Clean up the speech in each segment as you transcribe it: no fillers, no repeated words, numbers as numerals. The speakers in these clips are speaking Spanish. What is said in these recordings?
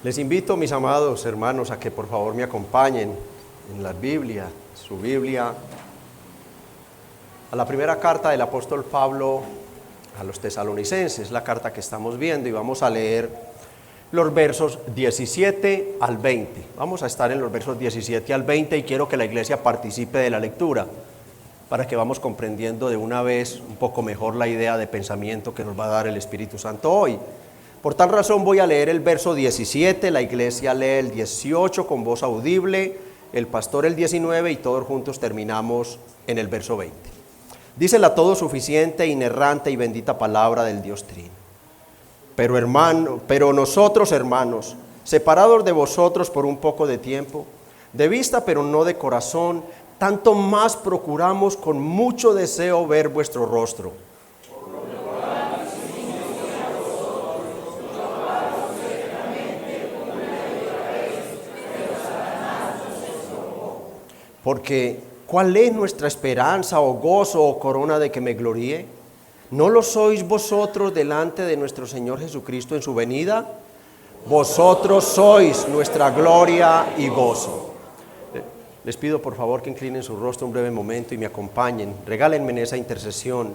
Les invito, mis amados hermanos, a que por favor me acompañen en la Biblia, su Biblia, a la primera carta del apóstol Pablo a los tesalonicenses, la carta que estamos viendo, y vamos a leer los versos 17 al 20. Vamos a estar en los versos 17 al 20 y quiero que la iglesia participe de la lectura para que vamos comprendiendo de una vez un poco mejor la idea de pensamiento que nos va a dar el Espíritu Santo hoy. Por tal razón voy a leer el verso 17, la iglesia lee el 18 con voz audible, el pastor el 19 y todos juntos terminamos en el verso 20. Dice la todo suficiente, inerrante y bendita palabra del Dios Trino. Pero nosotros, hermanos, separados de vosotros por un poco de tiempo, de vista pero no de corazón, tanto más procuramos con mucho deseo ver vuestro rostro. Porque, ¿cuál es nuestra esperanza o gozo o corona de que me gloríe? ¿No lo sois vosotros delante de nuestro Señor Jesucristo en su venida? Vosotros sois nuestra gloria y gozo. Les pido por favor que inclinen su rostro un breve momento y me acompañen. Regálenme en esa intercesión.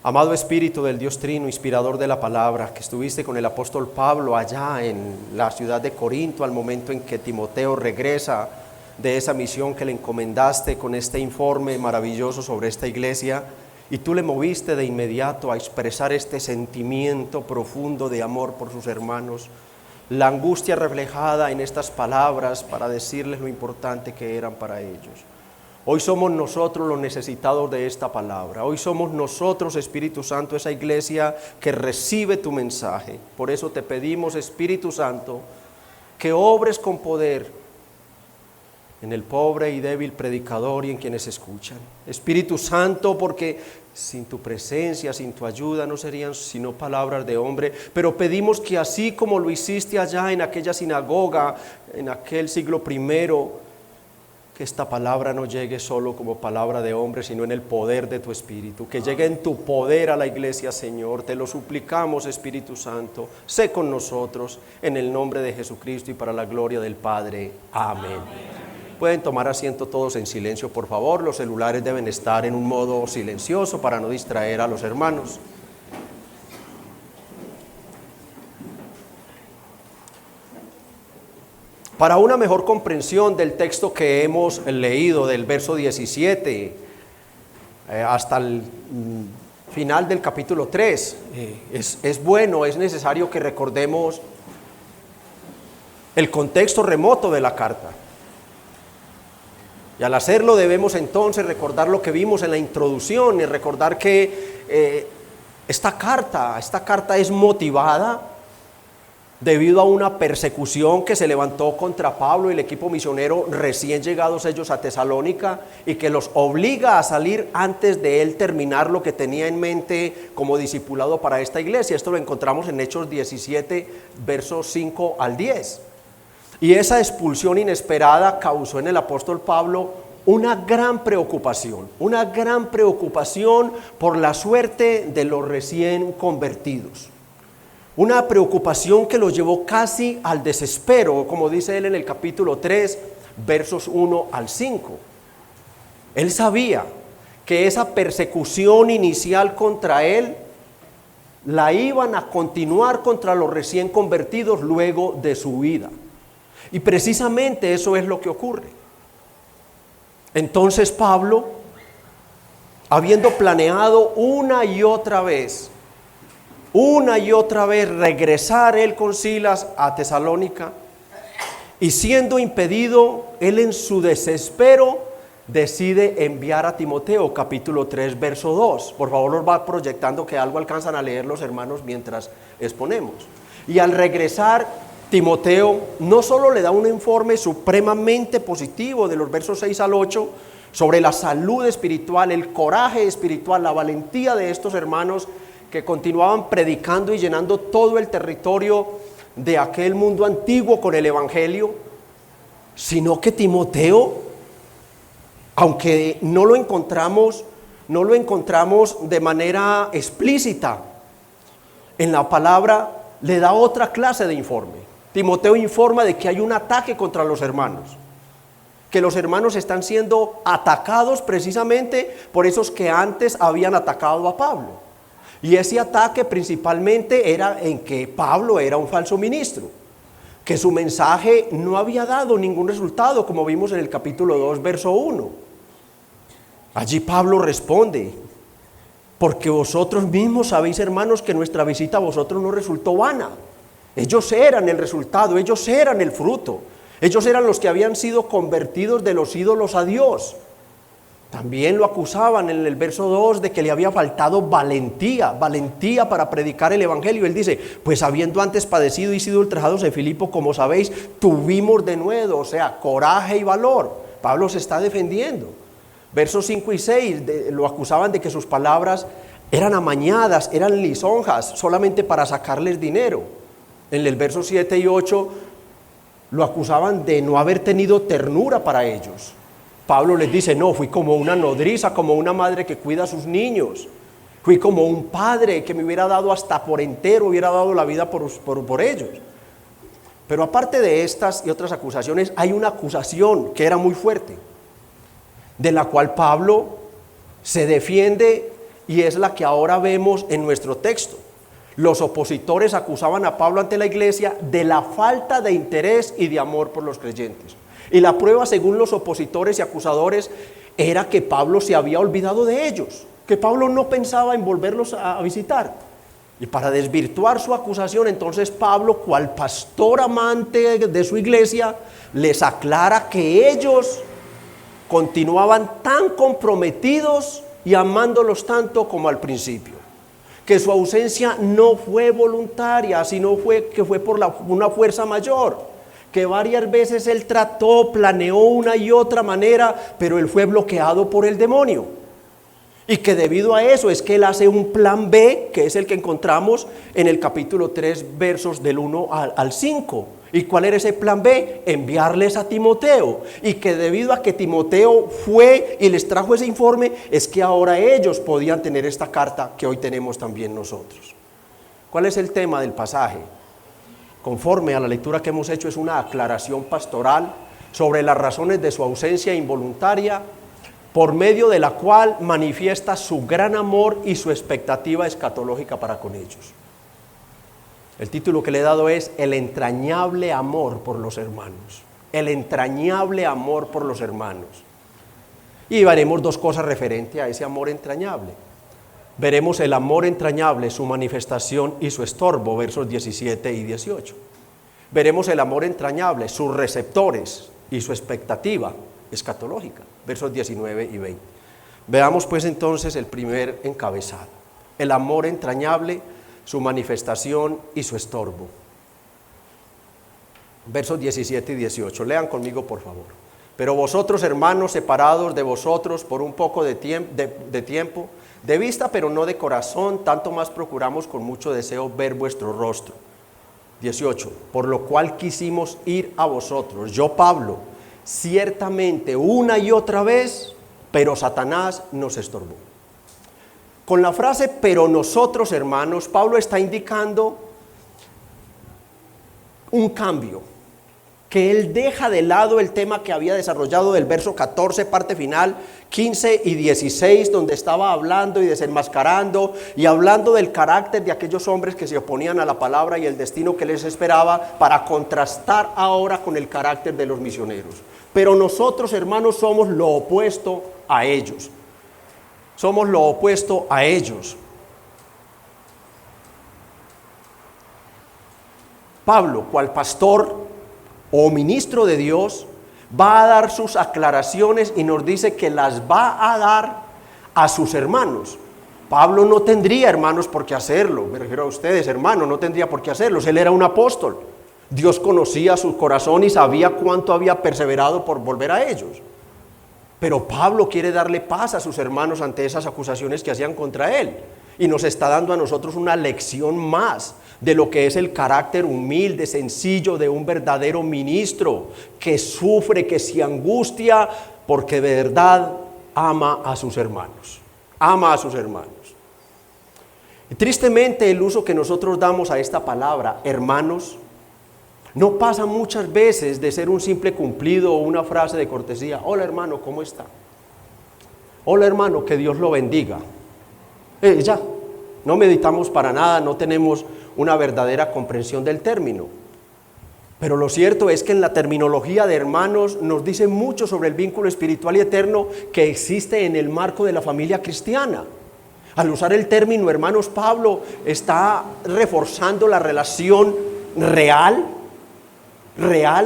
Amado Espíritu del Dios Trino, inspirador de la palabra, que estuviste con el apóstol Pablo allá en la ciudad de Corinto al momento en que Timoteo regresa de esa misión que le encomendaste con este informe maravilloso sobre esta iglesia, y tú le moviste de inmediato a expresar este sentimiento profundo de amor por sus hermanos, la angustia reflejada en estas palabras para decirles lo importante que eran para ellos. Hoy somos nosotros los necesitados de esta palabra, hoy somos nosotros, Espíritu Santo, esa iglesia que recibe tu mensaje. Por eso te pedimos, Espíritu Santo, que obres con poder en el pobre y débil predicador y en quienes escuchan. Espíritu Santo, porque sin tu presencia, sin tu ayuda, no serían sino palabras de hombre, pero pedimos que así como lo hiciste allá en aquella sinagoga, en aquel siglo primero, que esta palabra no llegue solo como palabra de hombre, sino en el poder de tu Espíritu, que llegue en tu poder a la iglesia, Señor. Te lo suplicamos, Espíritu Santo, sé con nosotros, en el nombre de Jesucristo y para la gloria del Padre. Amén. Pueden tomar asiento todos en silencio, por favor. Los celulares deben estar en un modo silencioso para no distraer a los hermanos. Para una mejor comprensión del texto que hemos leído, del verso 17 hasta el final del capítulo 3, es necesario que recordemos el contexto remoto de la carta. Y al hacerlo debemos entonces recordar lo que vimos en la introducción y recordar que esta carta es motivada debido a una persecución que se levantó contra Pablo y el equipo misionero recién llegados ellos a Tesalónica, y que los obliga a salir antes de él terminar lo que tenía en mente como discipulado para esta iglesia. Esto lo encontramos en Hechos 17, versos 5 al 10. Y esa expulsión inesperada causó en el apóstol Pablo una gran preocupación por la suerte de los recién convertidos. Una preocupación que lo llevó casi al desespero, como dice él en el capítulo 3, versos 1 al 5. Él sabía que esa persecución inicial contra él la iban a continuar contra los recién convertidos luego de su vida. Y precisamente eso es lo que ocurre. Entonces Pablo, habiendo planeado una y otra vez regresar él con Silas a Tesalónica, y siendo impedido, él en su desespero decide enviar a Timoteo, capítulo 3, verso 2. Por favor, los va proyectando, que algo alcanzan a leer los hermanos mientras exponemos. Y al regresar, Timoteo no solo le da un informe supremamente positivo de los versos 6 al 8 sobre la salud espiritual, el coraje espiritual, la valentía de estos hermanos que continuaban predicando y llenando todo el territorio de aquel mundo antiguo con el evangelio, sino que Timoteo, aunque no lo encontramos de manera explícita en la palabra, le da otra clase de informe. Timoteo informa de que hay un ataque contra los hermanos, que los hermanos están siendo atacados precisamente por esos que antes habían atacado a Pablo. Y ese ataque principalmente era en que Pablo era un falso ministro, que su mensaje no había dado ningún resultado, como vimos en el capítulo 2, verso 1. Allí Pablo responde: porque vosotros mismos sabéis, hermanos, que nuestra visita a vosotros no resultó vana. Ellos eran el resultado, ellos eran el fruto, ellos eran los que habían sido convertidos de los ídolos a Dios. También lo acusaban en el verso 2 de que le había faltado valentía para predicar el evangelio. Él dice: pues habiendo antes padecido y sido ultrajados en Filipo, como sabéis, tuvimos de nuevo, o sea, coraje y valor. Pablo se está defendiendo. Versos 5 y 6 lo acusaban de que sus palabras eran amañadas, eran lisonjas, solamente para sacarles dinero. En el verso 7 y 8 lo acusaban de no haber tenido ternura para ellos. Pablo les dice: no, fui como una nodriza, como una madre que cuida a sus niños. Fui como un padre que me hubiera dado hasta por entero, hubiera dado la vida por ellos. Pero aparte de estas y otras acusaciones, hay una acusación que era muy fuerte, de la cual Pablo se defiende, y es la que ahora vemos en nuestro texto. Los opositores acusaban a Pablo ante la iglesia de la falta de interés y de amor por los creyentes. Y la prueba, según los opositores y acusadores, era que Pablo se había olvidado de ellos, que Pablo no pensaba en volverlos a visitar. Y para desvirtuar su acusación, entonces Pablo, cual pastor amante de su iglesia, les aclara que ellos continuaban tan comprometidos y amándolos tanto como al principio, que su ausencia no fue voluntaria, sino que fue por una fuerza mayor, que varias veces él trató, planeó una y otra manera, pero él fue bloqueado por el demonio, y que debido a eso es que él hace un plan B, que es el que encontramos en el capítulo 3, versos del 1 al 5. ¿Y cuál era ese plan B? Enviarles a Timoteo, y que debido a que Timoteo fue y les trajo ese informe, es que ahora ellos podían tener esta carta que hoy tenemos también nosotros. ¿Cuál es el tema del pasaje? Conforme a la lectura que hemos hecho, es una aclaración pastoral sobre las razones de su ausencia involuntaria, por medio de la cual manifiesta su gran amor y su expectativa escatológica para con ellos. El título que le he dado es El entrañable amor por los hermanos. El entrañable amor por los hermanos. Y veremos dos cosas referentes a ese amor entrañable. Veremos el amor entrañable, su manifestación y su estorbo, versos 17 y 18. Veremos el amor entrañable, sus receptores y su expectativa escatológica, versos 19 y 20. Veamos pues entonces el primer encabezado. El amor entrañable, su manifestación y su estorbo. Versos 17 y 18. Lean conmigo, por favor. Pero vosotros, hermanos, separados de vosotros por un poco de tiempo, de vista pero no de corazón, tanto más procuramos con mucho deseo ver vuestro rostro. 18. Por lo cual quisimos ir a vosotros, yo Pablo, ciertamente una y otra vez, pero Satanás nos estorbó. Con la frase pero nosotros, hermanos, Pablo está indicando un cambio, que él deja de lado el tema que había desarrollado del verso 14, parte final, 15 y 16, donde estaba hablando y desenmascarando y hablando del carácter de aquellos hombres que se oponían a la palabra y el destino que les esperaba, para contrastar ahora con el carácter de los misioneros. Pero nosotros, hermanos, somos lo opuesto a ellos. Somos lo opuesto a ellos. Pablo, cual pastor o ministro de Dios, va a dar sus aclaraciones y nos dice que las va a dar a sus hermanos. Pablo no tendría, hermanos, por qué hacerlo. Me refiero a ustedes, hermanos, no tendría por qué hacerlo. Él era un apóstol. Dios conocía su corazón y sabía cuánto había perseverado por volver a ellos. Pero Pablo quiere darle paz a sus hermanos ante esas acusaciones que hacían contra él. Y nos está dando a nosotros una lección más de lo que es el carácter humilde, sencillo de un verdadero ministro que sufre, que se angustia, porque de verdad ama a sus hermanos. Ama a sus hermanos. Y tristemente el uso que nosotros damos a esta palabra, hermanos, No pasa muchas veces de ser un simple cumplido o una frase de cortesía. Hola hermano, ¿cómo está? Hola hermano, que Dios lo bendiga. Ya, no meditamos para nada, no tenemos una verdadera comprensión del término. Pero lo cierto es que en la terminología de hermanos nos dice mucho sobre el vínculo espiritual y eterno que existe en el marco de la familia cristiana. Al usar el término hermanos, Pablo está reforzando la relación real.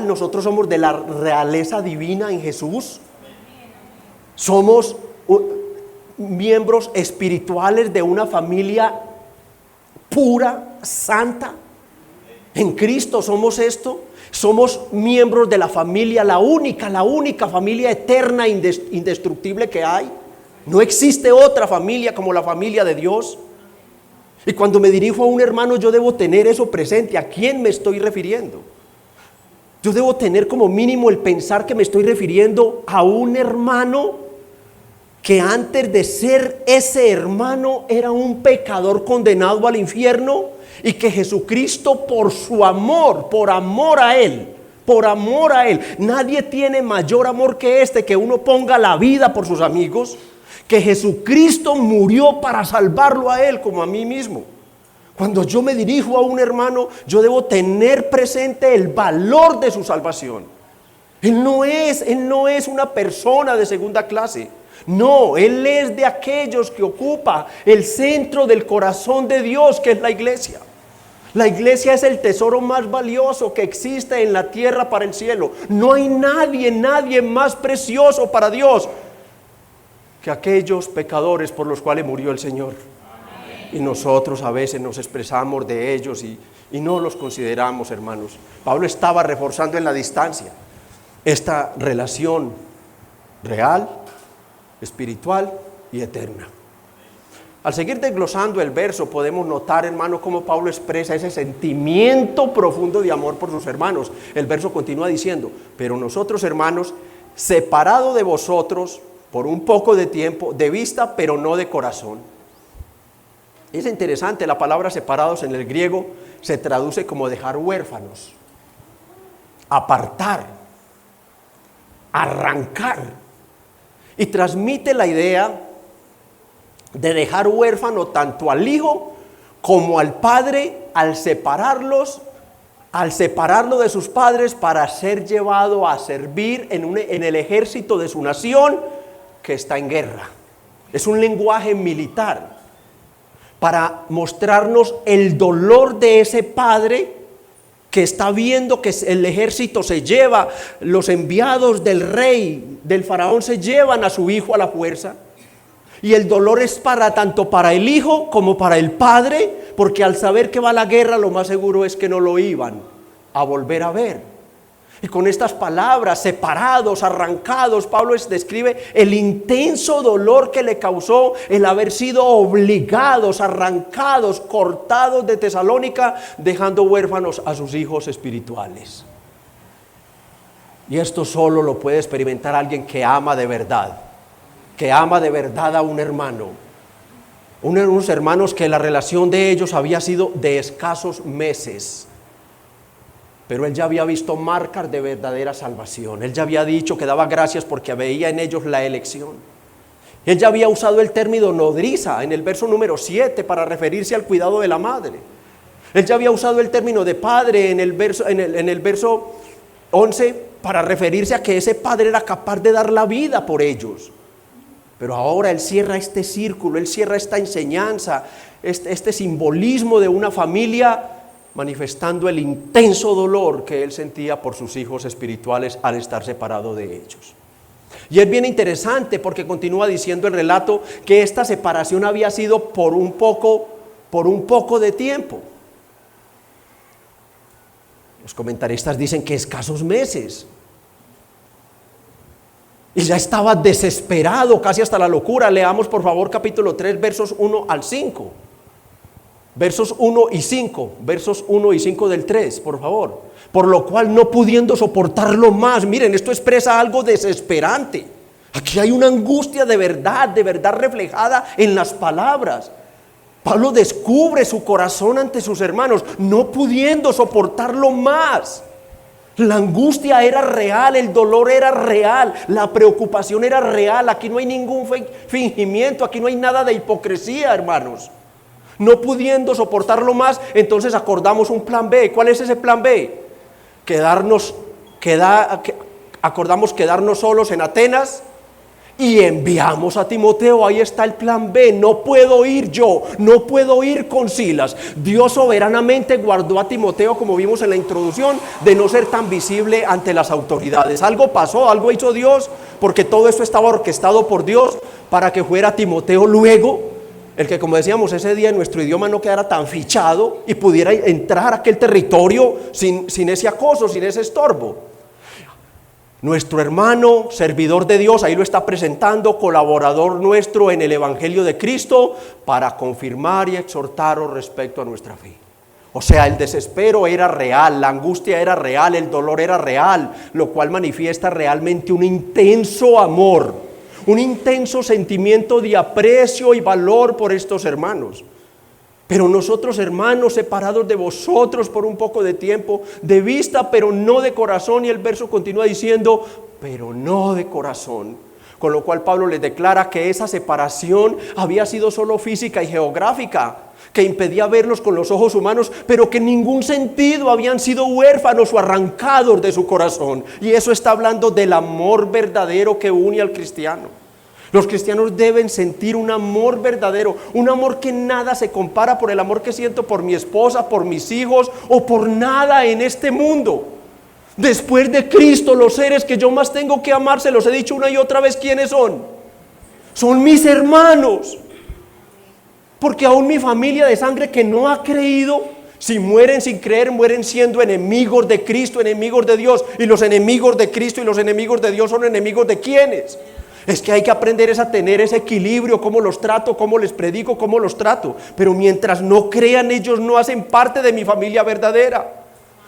Nosotros somos de la realeza divina en Jesús. Somos miembros espirituales de una familia pura, santa. En Cristo somos esto. Somos miembros de la familia, la única familia eterna e indestructible que hay. No existe otra familia como la familia de Dios. Y cuando me dirijo a un hermano, yo debo tener eso presente. ¿A quién me estoy refiriendo? Yo debo tener como mínimo el pensar que me estoy refiriendo a un hermano que antes de ser ese hermano era un pecador condenado al infierno, y que Jesucristo por su amor, por amor a Él, nadie tiene mayor amor que este, que uno ponga la vida por sus amigos, que Jesucristo murió para salvarlo a Él como a mí mismo. Cuando yo me dirijo a un hermano, yo debo tener presente el valor de su salvación. Él no es una persona de segunda clase. No, Él es de aquellos que ocupa el centro del corazón de Dios, que es la iglesia. La iglesia es el tesoro más valioso que existe en la tierra para el cielo. No hay nadie más precioso para Dios que aquellos pecadores por los cuales murió el Señor. Amén. Y nosotros a veces nos expresamos de ellos y no los consideramos hermanos. Pablo estaba reforzando en la distancia esta relación real, espiritual y eterna. Al seguir desglosando el verso podemos notar, hermano, cómo Pablo expresa ese sentimiento profundo de amor por sus hermanos. El verso continúa diciendo: pero nosotros, hermanos, separados de vosotros por un poco de tiempo, de vista, pero no de corazón. Es interesante, la palabra separados en el griego se traduce como dejar huérfanos, apartar, arrancar, y transmite la idea de dejar huérfano tanto al hijo como al padre al separarlo de sus padres para ser llevado a servir en el ejército de su nación que está en guerra. Es un lenguaje militar para mostrarnos el dolor de ese padre que está viendo que el ejército se lleva, los enviados del rey, del faraón, se llevan a su hijo a la fuerza. Y el dolor es tanto para el hijo como para el padre, porque al saber que va a la guerra, lo más seguro es que no lo iban a volver a ver. Y con estas palabras, separados, arrancados, Pablo describe el intenso dolor que le causó el haber sido obligados, arrancados, cortados de Tesalónica, dejando huérfanos a sus hijos espirituales. Y esto solo lo puede experimentar alguien que ama de verdad. Que ama de verdad a un hermano, unos hermanos que la relación de ellos había sido de escasos meses, pero él ya había visto marcas de verdadera salvación. Él ya había dicho que daba gracias porque veía en ellos la elección. Él ya había usado el término nodriza en el verso número 7 para referirse al cuidado de la madre. Él ya había usado el término de padre en el verso 11 para referirse a que ese padre era capaz de dar la vida por ellos. Pero ahora él cierra este círculo, él cierra esta enseñanza, este simbolismo de una familia, manifestando el intenso dolor que él sentía por sus hijos espirituales al estar separado de ellos. Y es bien interesante porque continúa diciendo el relato que esta separación había sido por un poco de tiempo. Los comentaristas dicen que escasos meses. Y ya estaba desesperado, casi hasta la locura. Leamos por favor capítulo 3, versos 1 al 5. Versos 1 y 5. Versos 1 y 5 del 3, por favor. Por lo cual, no pudiendo soportarlo más. Miren, esto expresa algo desesperante. Aquí hay una angustia de verdad reflejada en las palabras. Pablo descubre su corazón ante sus hermanos, no pudiendo soportarlo más. La angustia era real, el dolor era real, la preocupación era real. Aquí no hay ningún fingimiento, aquí no hay nada de hipocresía, hermanos. No pudiendo soportarlo más, entonces acordamos un plan B. ¿Cuál es ese plan B? Acordamos quedarnos solos en Atenas y enviamos a Timoteo. Ahí está el plan B. No puedo ir yo, no puedo ir con Silas. Dios soberanamente guardó a Timoteo, como vimos en la introducción, de no ser tan visible ante las autoridades. Algo pasó, algo hizo Dios, porque todo esto estaba orquestado por Dios para que fuera Timoteo luego el que, como decíamos, ese día nuestro idioma no quedara tan fichado y pudiera entrar a aquel territorio sin ese acoso, sin ese estorbo. Nuestro hermano, servidor de Dios, ahí lo está presentando, colaborador nuestro en el Evangelio de Cristo, para confirmar y exhortaros respecto a nuestra fe. O sea, el desespero era real, la angustia era real, el dolor era real, lo cual manifiesta realmente un intenso amor, un intenso sentimiento de aprecio y valor por estos hermanos. Pero nosotros, hermanos, separados de vosotros por un poco de tiempo, de vista, pero no de corazón, y el verso continúa diciendo, pero no de corazón. Con lo cual Pablo les declara que esa separación había sido solo física y geográfica, que impedía verlos con los ojos humanos, pero que en ningún sentido habían sido huérfanos o arrancados de su corazón. Y eso está hablando del amor verdadero que une al cristiano. Los cristianos deben sentir un amor verdadero, un amor que nada se compara por el amor que siento por mi esposa, por mis hijos o por nada en este mundo. Después de Cristo, los seres que yo más tengo que amar, se los he dicho una y otra vez, ¿quiénes son? Son mis hermanos. Porque aún mi familia de sangre que no ha creído, si mueren sin creer, mueren siendo enemigos de Cristo, enemigos de Dios. Y los enemigos de Cristo y los enemigos de Dios son enemigos de ¿quiénes? Es que hay que aprender a tener ese equilibrio, cómo los trato, cómo les predico, cómo los trato. Pero mientras no crean, ellos no hacen parte de mi familia verdadera.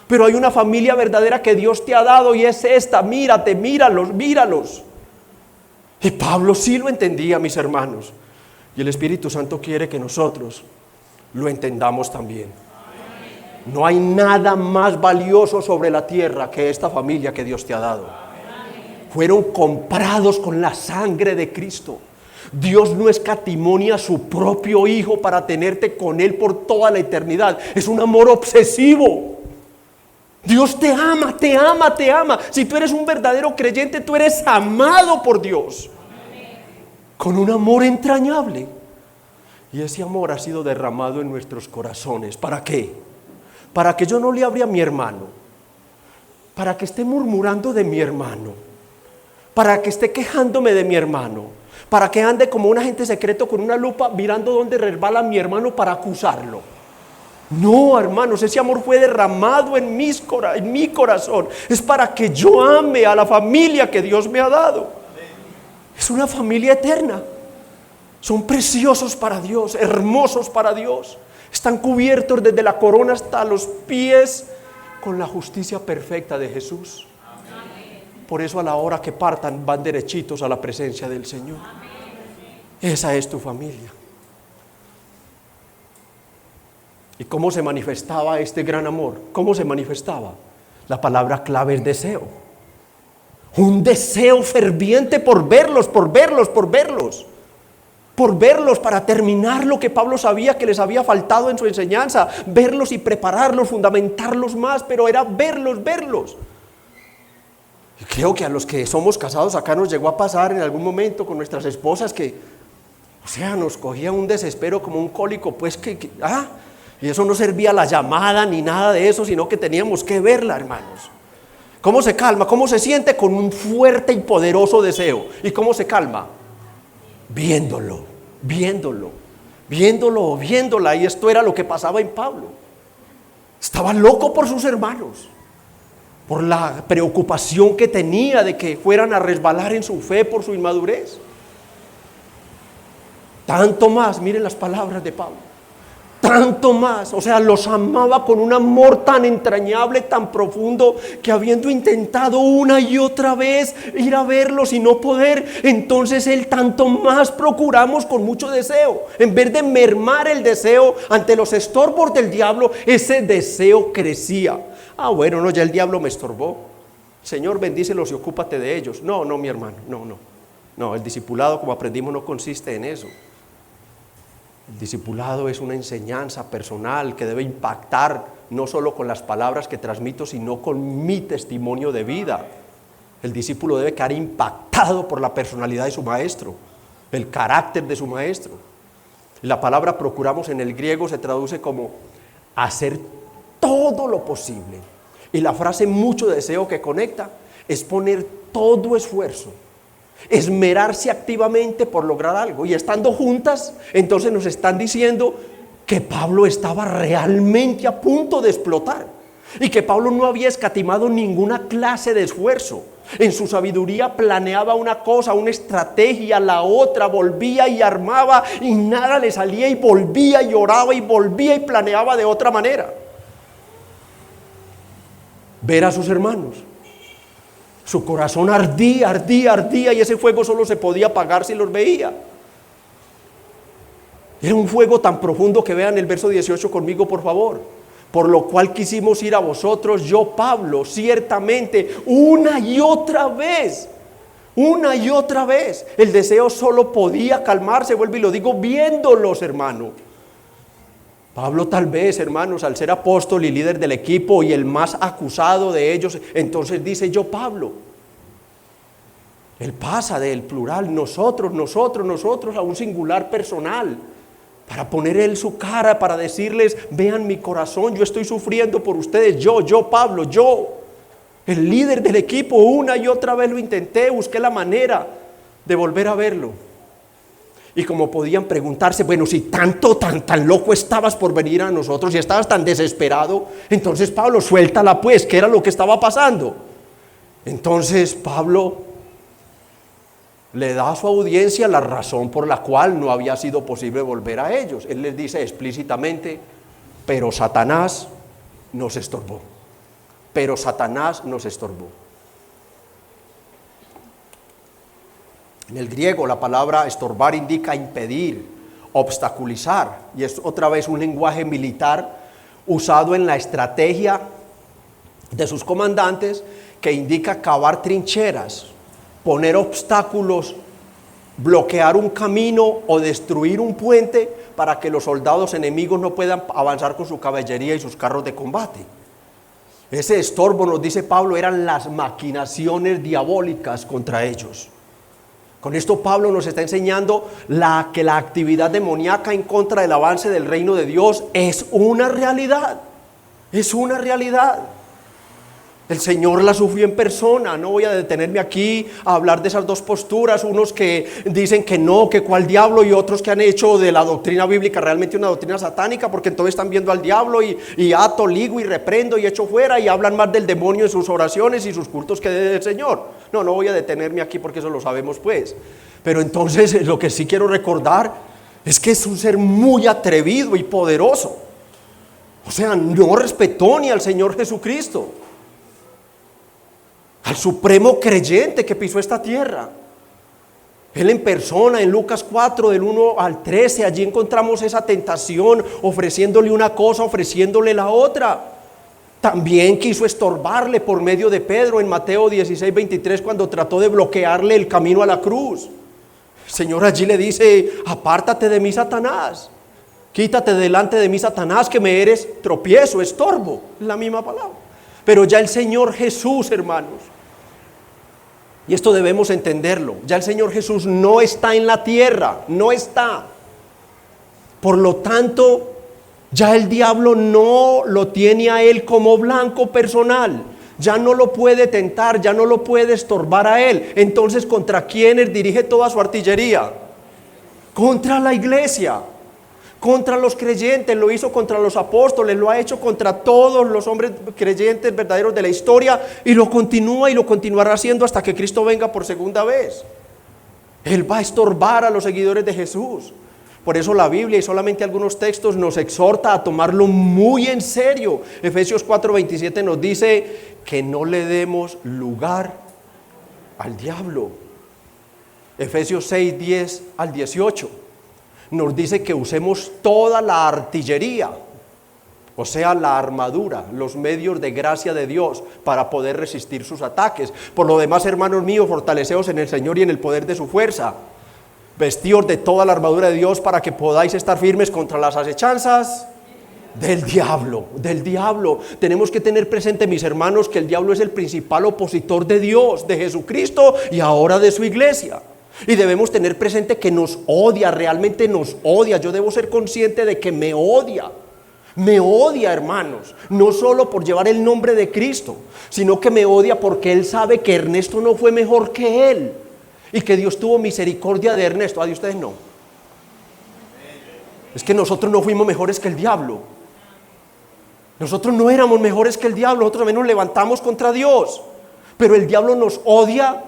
Pero hay una familia verdadera que Dios te ha dado y es esta. Mírate, míralos. Y Pablo sí lo entendía, mis hermanos. Y el Espíritu Santo quiere que nosotros lo entendamos también. No hay nada más valioso sobre la tierra que esta familia que Dios te ha dado. Fueron comprados con la sangre de Cristo. Dios no escatimonia a su propio Hijo para tenerte con Él por toda la eternidad. Es un amor obsesivo. Dios te ama, te ama, te ama. Si tú eres un verdadero creyente, tú eres amado por Dios. Con un amor entrañable. Y ese amor ha sido derramado en nuestros corazones. ¿Para qué? Para que yo no le hable a mi hermano. Para que esté murmurando de mi hermano. Para que esté quejándome de mi hermano, para que ande como un agente secreto con una lupa mirando dónde resbala mi hermano para acusarlo. No, hermanos, ese amor fue derramado en mi corazón. Es para que yo ame a la familia que Dios me ha dado. Es una familia eterna. Son preciosos para Dios, hermosos para Dios. Están cubiertos desde la corona hasta los pies con la justicia perfecta de Jesús. Por eso a la hora que partan van derechitos a la presencia del Señor. Esa es tu familia. ¿Y cómo se manifestaba este gran amor? ¿Cómo se manifestaba? La palabra clave es deseo. Un deseo ferviente por verlos, para terminar lo que Pablo sabía que les había faltado en su enseñanza, verlos y prepararlos, fundamentarlos más, pero era verlos. Creo que a los que somos casados acá nos llegó a pasar en algún momento con nuestras esposas que, nos cogía un desespero como un cólico, pues y eso no servía la llamada ni nada de eso, sino que teníamos que verla, hermanos. ¿Cómo se calma? ¿Cómo se siente? Con un fuerte y poderoso deseo. ¿Y cómo se calma? Viéndolo. Y esto era lo que pasaba en Pablo. Estaba loco por sus hermanos. Por la preocupación que tenía de que fueran a resbalar en su fe por su inmadurez. Tanto más, miren las palabras de Pablo. Tanto más, los amaba con un amor tan entrañable, tan profundo, que habiendo intentado una y otra vez ir a verlos y no poder, entonces él tanto más procuramos con mucho deseo. En vez de mermar el deseo ante los estorbos del diablo, ese deseo crecía. Ya el diablo me estorbó. Señor, bendícelos y ocúpate de ellos. No, mi hermano, no, el discipulado, como aprendimos, no consiste en eso. El discipulado es una enseñanza personal que debe impactar no solo con las palabras que transmito, sino con mi testimonio de vida. El discípulo debe quedar impactado por la personalidad de su maestro, el carácter de su maestro. La palabra procuramos en el griego se traduce como hacer todo lo posible. Y la frase mucho deseo que conecta es poner todo esfuerzo, esmerarse activamente por lograr algo. Y estando juntas, entonces nos están diciendo que Pablo estaba realmente a punto de explotar y que Pablo no había escatimado ninguna clase de esfuerzo. En su sabiduría planeaba una cosa, una estrategia, la otra, volvía y armaba y nada le salía, y volvía y oraba y volvía y planeaba de otra manera. Ver a sus hermanos, su corazón ardía y ese fuego solo se podía apagar si los veía. Era un fuego tan profundo que vean el verso 18 conmigo, por favor. Por lo cual quisimos ir a vosotros, yo Pablo, ciertamente, una y otra vez. El deseo solo podía calmarse, vuelvo y lo digo, viéndolos, hermano. Pablo tal vez, hermanos, al ser apóstol y líder del equipo y el más acusado de ellos, entonces dice yo Pablo. Él pasa del plural, nosotros, a un singular personal, para poner él su cara, para decirles, vean mi corazón, yo estoy sufriendo por ustedes, yo Pablo, el líder del equipo, una y otra vez lo intenté, busqué la manera de volver a verlo. Y como podían preguntarse, bueno, si tan loco estabas por venir a nosotros y estabas tan desesperado, entonces Pablo, suéltala pues, ¿qué era lo que estaba pasando? Entonces Pablo le da a su audiencia la razón por la cual no había sido posible volver a ellos. Él les dice explícitamente, pero Satanás nos estorbó. En el griego la palabra estorbar indica impedir, obstaculizar, y es otra vez un lenguaje militar usado en la estrategia de sus comandantes, que indica cavar trincheras, poner obstáculos, bloquear un camino o destruir un puente para que los soldados enemigos no puedan avanzar con su caballería y sus carros de combate. Ese estorbo, nos dice Pablo, eran las maquinaciones diabólicas contra ellos. Con esto Pablo nos está enseñando que la actividad demoníaca en contra del avance del reino de Dios es una realidad. El Señor la sufrió en persona. No voy a detenerme aquí a hablar de esas dos posturas, unos que dicen que no, que cuál diablo, y otros que han hecho de la doctrina bíblica realmente una doctrina satánica, porque entonces están viendo al diablo y ato, ligo y reprendo y echo fuera, y hablan más del demonio en sus oraciones y sus cultos que del Señor. No voy a detenerme aquí porque eso lo sabemos pues. Pero entonces lo que sí quiero recordar es que es un ser muy atrevido y poderoso. O sea, no respetó ni al Señor Jesucristo, al supremo creyente que pisó esta tierra. Él en persona, en Lucas 4, del 1 al 13, allí encontramos esa tentación, ofreciéndole una cosa, ofreciéndole la otra. También quiso estorbarle por medio de Pedro en Mateo 16, 23, cuando trató de bloquearle el camino a la cruz. El Señor allí le dice, apártate de mí, Satanás. Quítate delante de mí, Satanás, que me eres tropiezo, estorbo. Es la misma palabra. Pero ya el Señor Jesús, hermanos, y esto debemos entenderlo, ya el Señor Jesús no está en la tierra, no está. Por lo tanto, ya el diablo no lo tiene a él como blanco personal, ya no lo puede tentar, ya no lo puede estorbar a él. Entonces, ¿contra quiénes dirige toda su artillería? Contra la iglesia, contra los creyentes. Lo hizo contra los apóstoles, lo ha hecho contra todos los hombres creyentes verdaderos de la historia, y lo continúa y lo continuará haciendo hasta que Cristo venga por segunda vez. Él va a estorbar a los seguidores de Jesús. Por eso la Biblia, y solamente algunos textos, nos exhorta a tomarlo muy en serio. Efesios 4:27 nos dice que no le demos lugar al diablo. Efesios 6:10 al 18 nos dice que usemos toda la artillería, O sea, la armadura, los medios de gracia de Dios para poder resistir sus ataques. Por lo demás, hermanos míos, fortaleceos en el Señor y en el poder de su fuerza. Vestíos de toda la armadura de Dios para que podáis estar firmes contra las acechanzas del diablo, del diablo. Tenemos que tener presente, mis hermanos, que el diablo es el principal opositor de Dios, de Jesucristo y ahora de su iglesia. Y debemos tener presente que nos odia, realmente nos odia. Yo debo ser consciente de que me odia. Me odia, hermanos, no solo por llevar el nombre de Cristo, sino que me odia porque él sabe que Ernesto no fue mejor que él y que Dios tuvo misericordia de Ernesto. De ustedes no. Es que nosotros no fuimos mejores que el diablo. Nosotros no éramos mejores que el diablo, nosotros también nos levantamos contra Dios. Pero el diablo nos odia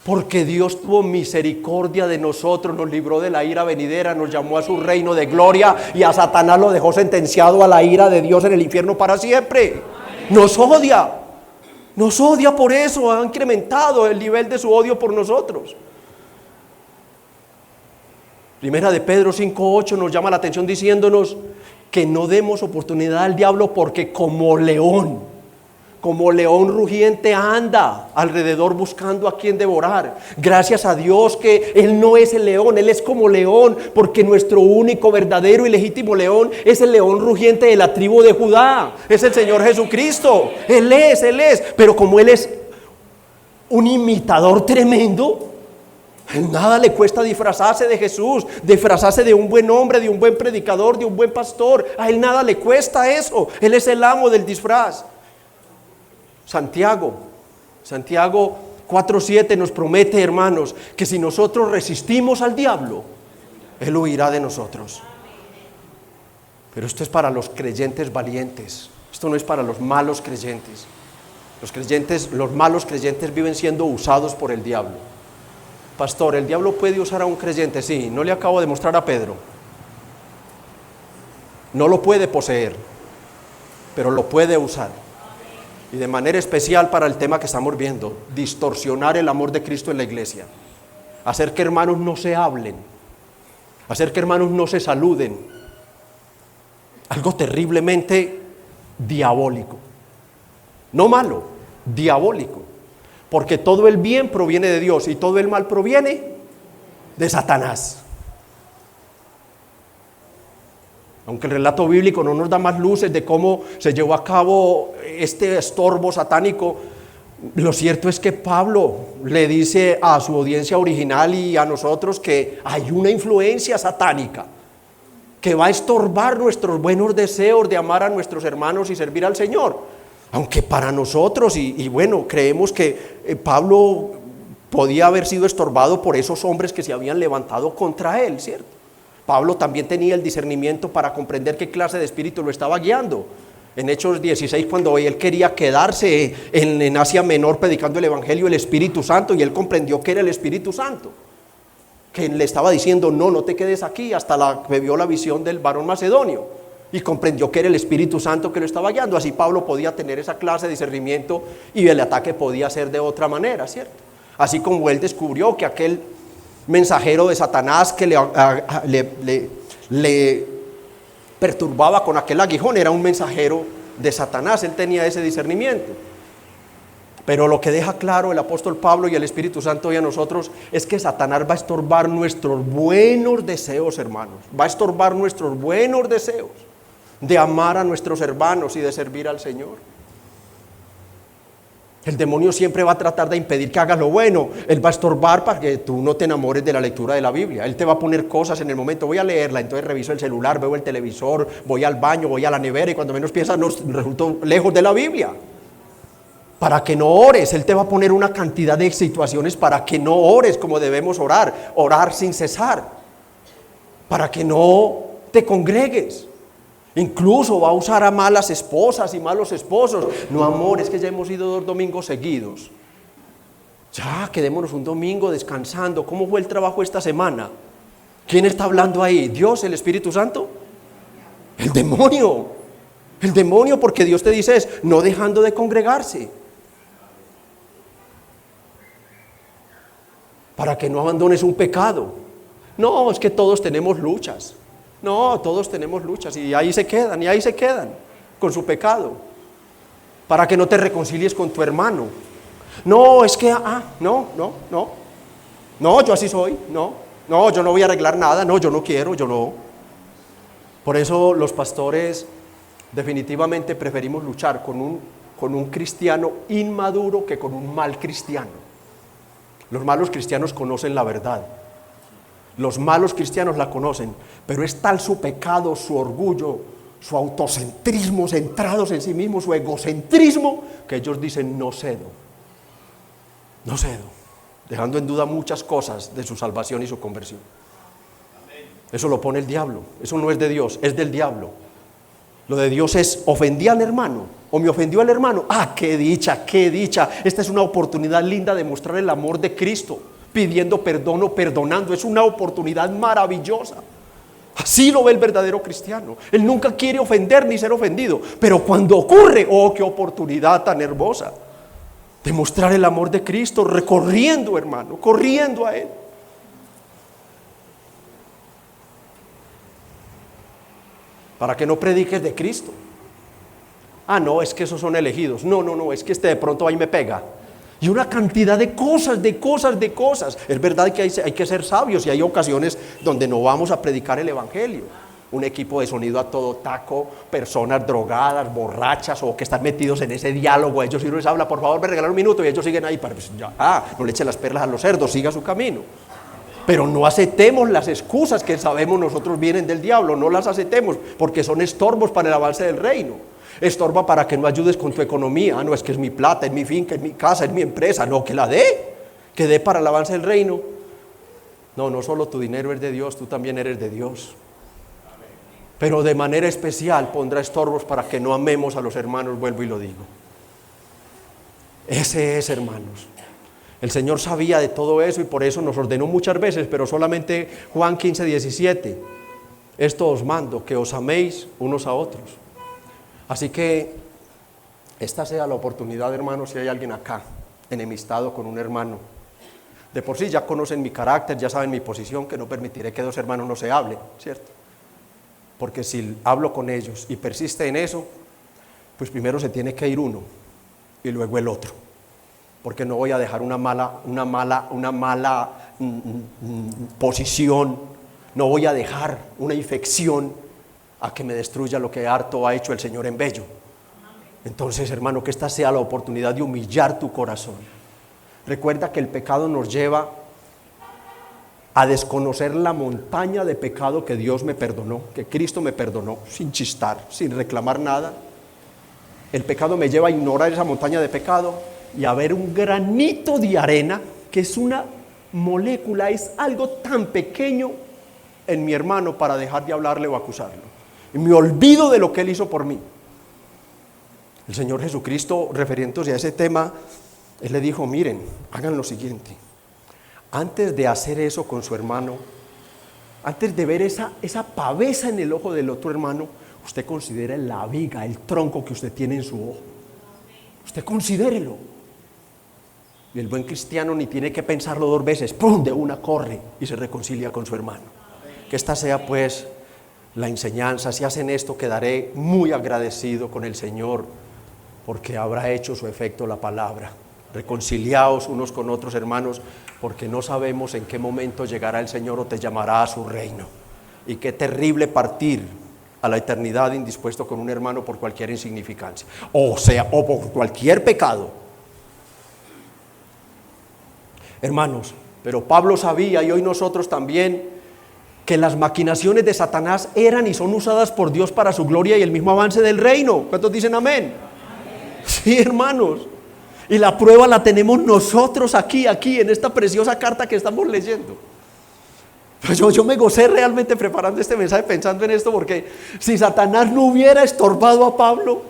porque Dios tuvo misericordia de nosotros, nos libró de la ira venidera, nos llamó a su reino de gloria y a Satanás lo dejó sentenciado a la ira de Dios en el infierno para siempre. Nos odia por eso, ha incrementado el nivel de su odio por nosotros. Primera de Pedro 5:8 nos llama la atención diciéndonos que no demos oportunidad al diablo porque como león rugiente anda alrededor buscando a quien devorar. Gracias a Dios que Él no es el león, Él es como león, porque nuestro único, verdadero y legítimo león es el león rugiente de la tribu de Judá, es el Señor Jesucristo. Él es, pero como Él es un imitador tremendo, nada le cuesta disfrazarse de Jesús, disfrazarse de un buen hombre, de un buen predicador, de un buen pastor. A Él nada le cuesta eso, Él es el amo del disfraz. Santiago 4:7 nos promete, hermanos, que si nosotros resistimos al diablo, Él huirá de nosotros. Pero esto es para los creyentes valientes, esto no es para los malos creyentes. Los malos creyentes viven siendo usados por el diablo. Pastor, ¿el diablo puede usar a un creyente? Sí, no le acabo de mostrar a Pedro. No lo puede poseer, pero lo puede usar. Y de manera especial para el tema que estamos viendo, distorsionar el amor de Cristo en la iglesia, hacer que hermanos no se hablen, hacer que hermanos no se saluden, algo terriblemente diabólico, no malo, diabólico, porque todo el bien proviene de Dios y todo el mal proviene de Satanás. Aunque el relato bíblico no nos da más luces de cómo se llevó a cabo este estorbo satánico, lo cierto es que Pablo le dice a su audiencia original y a nosotros que hay una influencia satánica que va a estorbar nuestros buenos deseos de amar a nuestros hermanos y servir al Señor. Aunque para nosotros, y bueno, creemos que Pablo podía haber sido estorbado por esos hombres que se habían levantado contra él, ¿cierto? Pablo también tenía el discernimiento para comprender qué clase de espíritu lo estaba guiando. En Hechos 16, cuando él quería quedarse en Asia Menor predicando el Evangelio, el Espíritu Santo, y él comprendió que era el Espíritu Santo, que le estaba diciendo, no te quedes aquí, hasta que vio la visión del varón macedonio, y comprendió que era el Espíritu Santo que lo estaba guiando. Así Pablo podía tener esa clase de discernimiento y el ataque podía ser de otra manera, ¿cierto? Así como él descubrió que aquel mensajero de Satanás que le perturbaba con aquel aguijón era un mensajero de Satanás. Él tenía ese discernimiento. Pero lo que deja claro el apóstol Pablo y el Espíritu Santo y a nosotros es que Satanás va a estorbar nuestros buenos deseos, hermanos. Va a estorbar nuestros buenos deseos de amar a nuestros hermanos y de servir al Señor. El demonio siempre va a tratar de impedir que hagas lo bueno. Él va a estorbar para que tú no te enamores de la lectura de la Biblia. Él te va a poner cosas en el momento, voy a leerla, entonces reviso el celular, veo el televisor, voy al baño, voy a la nevera y cuando menos piensas nos resulto lejos de la Biblia. Para que no ores, Él te va a poner una cantidad de situaciones para que no ores como debemos orar sin cesar, para que no te congregues. Incluso va a usar a malas esposas y malos esposos. No, amor, es que ya hemos ido 2 domingos seguidos. Ya, quedémonos un domingo descansando. ¿Cómo fue el trabajo esta semana? ¿Quién está hablando ahí? ¿Dios, el Espíritu Santo? El demonio. El demonio, porque Dios te dice es no dejando de congregarse. Para que no abandones un pecado. No, es que todos tenemos luchas. No, todos tenemos luchas y ahí se quedan, con su pecado, para que no te reconcilies con tu hermano. No, es que, no, yo así soy, no, yo no voy a arreglar nada, no, yo no quiero, yo no. Por eso los pastores definitivamente preferimos luchar con un cristiano inmaduro que con un mal cristiano. Los malos cristianos conocen la verdad. Los malos cristianos la conocen, pero es tal su pecado, su orgullo, su autocentrismo, centrados en sí mismos, su egocentrismo, que ellos dicen no cedo, dejando en duda muchas cosas de su salvación y su conversión. Eso lo pone el diablo, eso no es de Dios, es del diablo. Lo de Dios es, ofendí al hermano, o me ofendió al hermano, qué dicha, esta es una oportunidad linda de mostrar el amor de Cristo, pidiendo perdón o perdonando, es una oportunidad maravillosa. Así lo ve el verdadero cristiano. Él nunca quiere ofender ni ser ofendido, pero cuando ocurre, qué oportunidad tan hermosa de mostrar el amor de Cristo, recorriendo, hermano, corriendo a Él. Para que no prediques de Cristo. No, es que esos son elegidos. No, es que de pronto ahí me pega. Y una cantidad de cosas. Es verdad que hay que ser sabios y hay ocasiones donde no vamos a predicar el evangelio. Un equipo de sonido a todo taco, personas drogadas, borrachas o que están metidos en ese diálogo. Ellos sí les habla, por favor me regalan un minuto, y ellos siguen ahí. Pues no le echen las perlas a los cerdos, siga su camino. Pero no aceptemos las excusas que sabemos nosotros vienen del diablo, no las aceptemos porque son estorbos para el avance del reino. Estorba para que no ayudes con tu economía. No, es que es mi plata, es mi finca, es mi casa, es mi empresa. No, que la dé, que dé para el avance del reino. No solo tu dinero es de Dios, tú también eres de Dios. Pero de manera especial pondrá estorbos para que no amemos a los hermanos, vuelvo y lo digo. Ese es, hermanos. El Señor sabía de todo eso y por eso nos ordenó muchas veces, pero solamente Juan 15:17. Esto os mando, que os améis unos a otros. Así que esta sea la oportunidad, hermanos, si hay alguien acá enemistado con un hermano. De por sí ya conocen mi carácter, ya saben mi posición, que no permitiré que dos hermanos no se hablen, ¿cierto? Porque si hablo con ellos y persiste en eso, pues primero se tiene que ir uno y luego el otro. Porque no voy a dejar una mala posición, no voy a dejar una infección a que me destruya lo que harto ha hecho el Señor en bello. Entonces, hermano, que esta sea la oportunidad de humillar tu corazón. Recuerda que el pecado nos lleva a desconocer la montaña de pecado que Dios me perdonó, que Cristo me perdonó, sin chistar, sin reclamar nada. El pecado me lleva a ignorar esa montaña de pecado y a ver un granito de arena, que es una molécula, es algo tan pequeño en mi hermano para dejar de hablarle o acusarlo. Y me olvido de lo que Él hizo por mí. El Señor Jesucristo, refiriéndose a ese tema, Él le dijo, miren, hagan lo siguiente. Antes de hacer eso con su hermano, antes de ver esa pavesa en el ojo del otro hermano, usted considere la viga, el tronco que usted tiene en su ojo. Usted considérelo. Y el buen cristiano ni tiene que pensarlo dos veces, ¡pum!, de una corre y se reconcilia con su hermano. Que esta sea pues la enseñanza. Si hacen esto, quedaré muy agradecido con el Señor, porque habrá hecho su efecto la palabra. Reconciliaos unos con otros, hermanos, porque no sabemos en qué momento llegará el Señor o te llamará a su reino. Y qué terrible partir a la eternidad indispuesto con un hermano por cualquier insignificancia, o por cualquier pecado. Hermanos, pero Pablo sabía, y hoy nosotros también, que las maquinaciones de Satanás eran y son usadas por Dios para su gloria y el mismo avance del reino. ¿Cuántos dicen amén? Sí, hermanos. Y la prueba la tenemos nosotros aquí, en esta preciosa carta que estamos leyendo. Pues yo me gocé realmente preparando este mensaje, pensando en esto, porque si Satanás no hubiera estorbado a Pablo,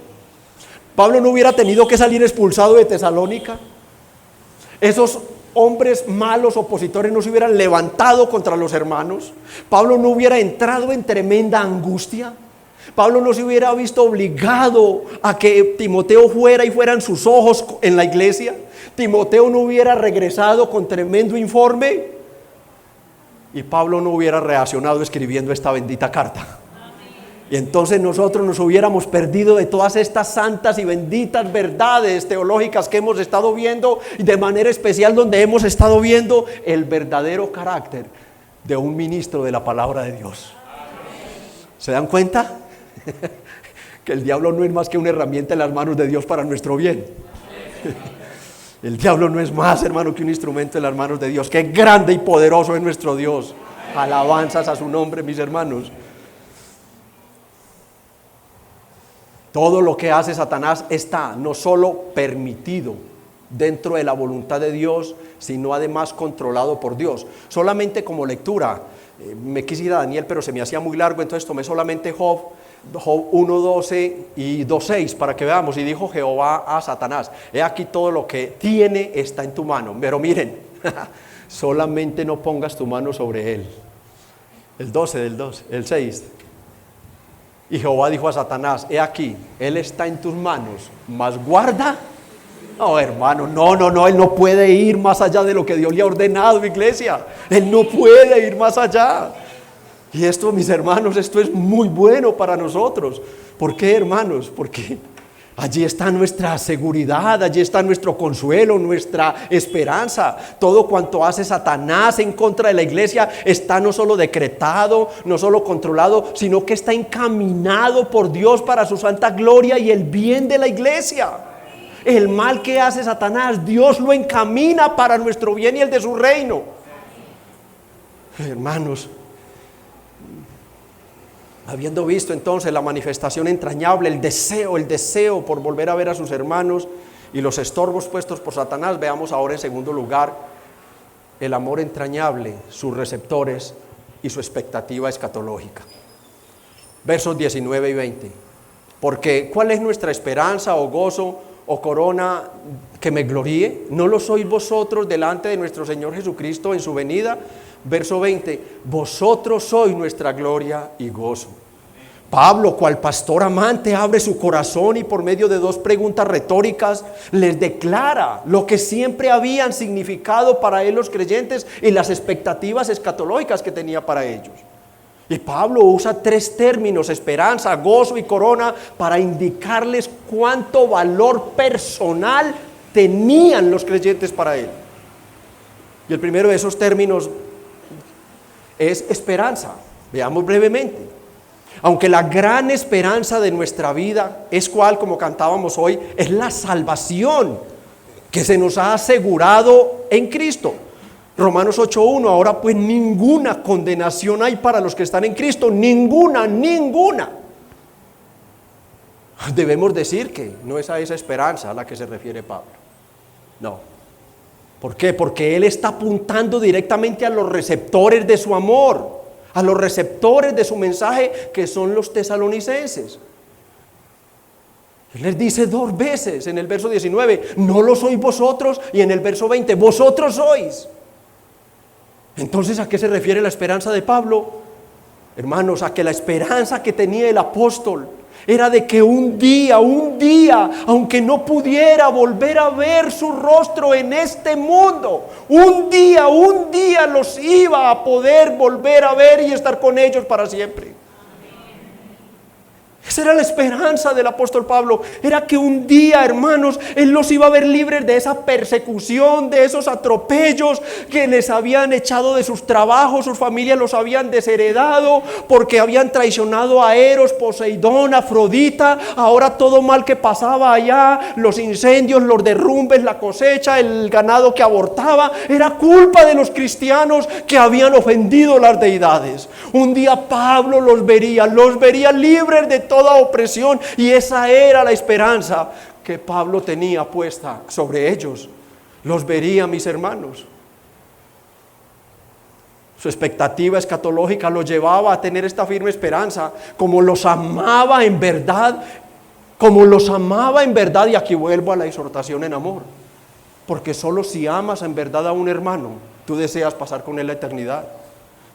Pablo no hubiera tenido que salir expulsado de Tesalónica. Esos hombres malos, opositores, no se hubieran levantado contra los hermanos. Pablo no hubiera entrado en tremenda angustia. Pablo no se hubiera visto obligado a que Timoteo fuera y fueran sus ojos en la iglesia. Timoteo no hubiera regresado con tremendo informe y Pablo no hubiera reaccionado escribiendo esta bendita carta. Y entonces nosotros nos hubiéramos perdido de todas estas santas y benditas verdades teológicas que hemos estado viendo, y de manera especial donde hemos estado viendo el verdadero carácter de un ministro de la palabra de Dios. ¿Se dan cuenta? Que el diablo no es más que una herramienta en las manos de Dios para nuestro bien. El diablo no es más, hermano, que un instrumento en las manos de Dios. Qué grande y poderoso es nuestro Dios. Alabanzas a su nombre, mis hermanos. Todo lo que hace Satanás está no solo permitido dentro de la voluntad de Dios, sino además controlado por Dios. Solamente como lectura, me quise ir a Daniel, pero se me hacía muy largo, entonces tomé solamente Job 1:12 y 2:6 para que veamos. Y dijo Jehová a Satanás: he aquí todo lo que tiene está en tu mano, pero miren, solamente no pongas tu mano sobre él. El 12 del 2, el 6. Y Jehová dijo a Satanás: he aquí, él está en tus manos, mas guarda. No, hermano, no, él no puede ir más allá de lo que Dios le ha ordenado, iglesia. Él no puede ir más allá. Y esto, mis hermanos, esto es muy bueno para nosotros. ¿Por qué, hermanos? Porque allí está nuestra seguridad, allí está nuestro consuelo, nuestra esperanza. Todo cuanto hace Satanás en contra de la iglesia está no solo decretado, no solo controlado, sino que está encaminado por Dios para su santa gloria y el bien de la iglesia. El mal que hace Satanás, Dios lo encamina para nuestro bien y el de su reino. Hermanos, habiendo visto entonces la manifestación entrañable, el deseo por volver a ver a sus hermanos y los estorbos puestos por Satanás, veamos ahora en segundo lugar el amor entrañable, sus receptores y su expectativa escatológica. Versos 19 y 20. Porque ¿cuál es nuestra esperanza o gozo o corona que me gloríe? ¿No lo sois vosotros delante de nuestro Señor Jesucristo en su venida? Verso 20, vosotros sois nuestra gloria y gozo. Pablo, cual pastor amante, abre su corazón y por medio de dos preguntas retóricas les declara lo que siempre habían significado para él los creyentes y las expectativas escatológicas que tenía para ellos. Y Pablo usa tres términos: esperanza, gozo y corona, para indicarles cuánto valor personal tenían los creyentes para él. Y el primero de esos términos es esperanza. Veamos brevemente. Aunque la gran esperanza de nuestra vida es cual, como cantábamos hoy, es la salvación que se nos ha asegurado en Cristo. Romanos 8:1, ahora pues ninguna condenación hay para los que están en Cristo, ninguna. Debemos decir que no es a esa esperanza a la que se refiere Pablo. No. ¿Por qué? Porque él está apuntando directamente a los receptores de su amor, a los receptores de su mensaje, que son los tesalonicenses. Él les dice dos veces en el verso 19, no lo sois vosotros, y en el verso 20, vosotros sois. Entonces, ¿a qué se refiere la esperanza de Pablo? Hermanos, a que la esperanza que tenía el apóstol era de que un día, aunque no pudiera volver a ver su rostro en este mundo, un día los iba a poder volver a ver y estar con ellos para siempre. Esa era la esperanza del apóstol Pablo, era que un día, hermanos, él los iba a ver libres de esa persecución, de esos atropellos que les habían echado de sus trabajos, sus familias los habían desheredado porque habían traicionado a Eros, Poseidón, Afrodita. Ahora todo mal que pasaba allá, los incendios, los derrumbes, la cosecha, el ganado que abortaba, era culpa de los cristianos que habían ofendido las deidades. Un día Pablo los vería libres de toda opresión, y esa era la esperanza que Pablo tenía puesta sobre ellos. Los vería, mis hermanos. Su expectativa escatológica lo llevaba a tener esta firme esperanza, como los amaba en verdad, y aquí vuelvo a la exhortación en amor, porque solo si amas en verdad a un hermano, tú deseas pasar con él la eternidad.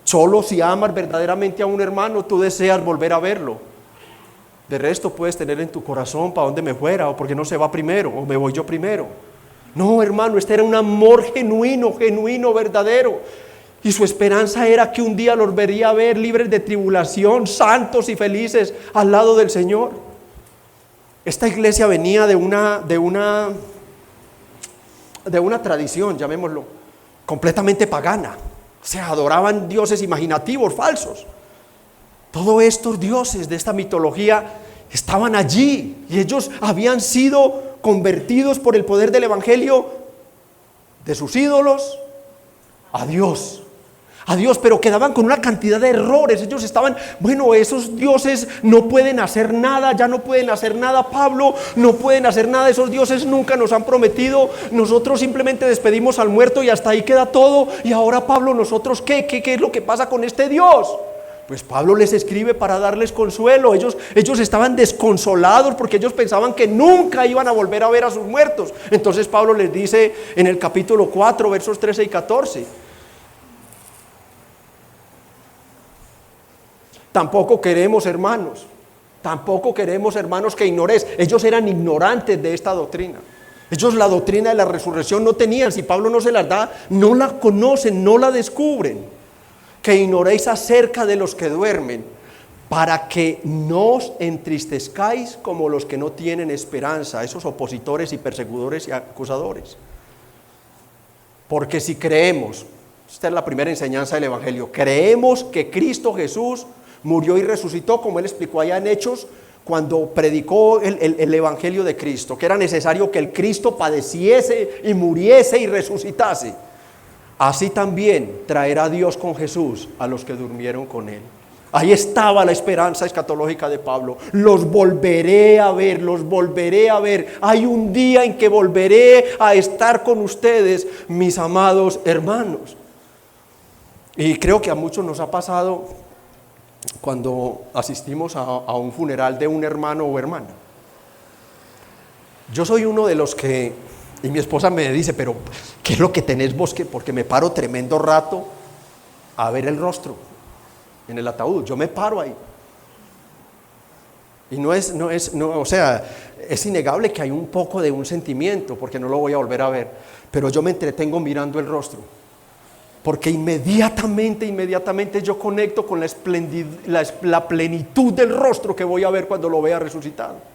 Solo si amas verdaderamente a un hermano, tú deseas volver a verlo. De resto puedes tener en tu corazón para dónde me fuera, o porque no se va primero, o me voy yo primero. No, hermano, este era un amor genuino, verdadero. Y su esperanza era que un día los vería ver libres de tribulación, santos y felices al lado del Señor. Esta iglesia venía de una tradición, llamémoslo, completamente pagana. O sea, adoraban dioses imaginativos, falsos. Todos estos dioses de esta mitología estaban allí y ellos habían sido convertidos por el poder del evangelio de sus ídolos a Dios, pero quedaban con una cantidad de errores. Ellos estaban, bueno, esos dioses no pueden hacer nada, ya no pueden hacer nada, Pablo, no pueden hacer nada, esos dioses nunca nos han prometido, nosotros simplemente despedimos al muerto y hasta ahí queda todo. Y ahora, Pablo, nosotros ¿qué es lo que pasa con este Dios? Pues Pablo les escribe para darles consuelo. Ellos estaban desconsolados porque ellos pensaban que nunca iban a volver a ver a sus muertos. Entonces Pablo les dice en el capítulo 4, versos 13 y 14: tampoco queremos, hermanos, que ignoréis. Ellos eran ignorantes de esta doctrina. Ellos la doctrina de la resurrección no tenían. Si Pablo no se las da, no la conocen, no la descubren. Que ignoréis acerca de los que duermen, para que no os entristezcáis como los que no tienen esperanza, esos opositores y perseguidores y acusadores. Porque si creemos, esta es la primera enseñanza del Evangelio, creemos que Cristo Jesús murió y resucitó, como él explicó allá en Hechos, cuando predicó el Evangelio de Cristo, que era necesario que el Cristo padeciese y muriese y resucitase. Así también traerá Dios con Jesús a los que durmieron con él. Ahí estaba la esperanza escatológica de Pablo. Los volveré a ver. Hay un día en que volveré a estar con ustedes, mis amados hermanos. Y creo que a muchos nos ha pasado cuando asistimos a un funeral de un hermano o hermana. Yo soy uno de los que, y mi esposa me dice, pero ¿qué es lo que tenés vos? Porque me paro tremendo rato a ver el rostro en el ataúd. Yo me paro ahí. Y o sea, es innegable que hay un poco de un sentimiento, porque no lo voy a volver a ver, pero yo me entretengo mirando el rostro, porque inmediatamente yo conecto con la plenitud del rostro que voy a ver cuando lo vea resucitado.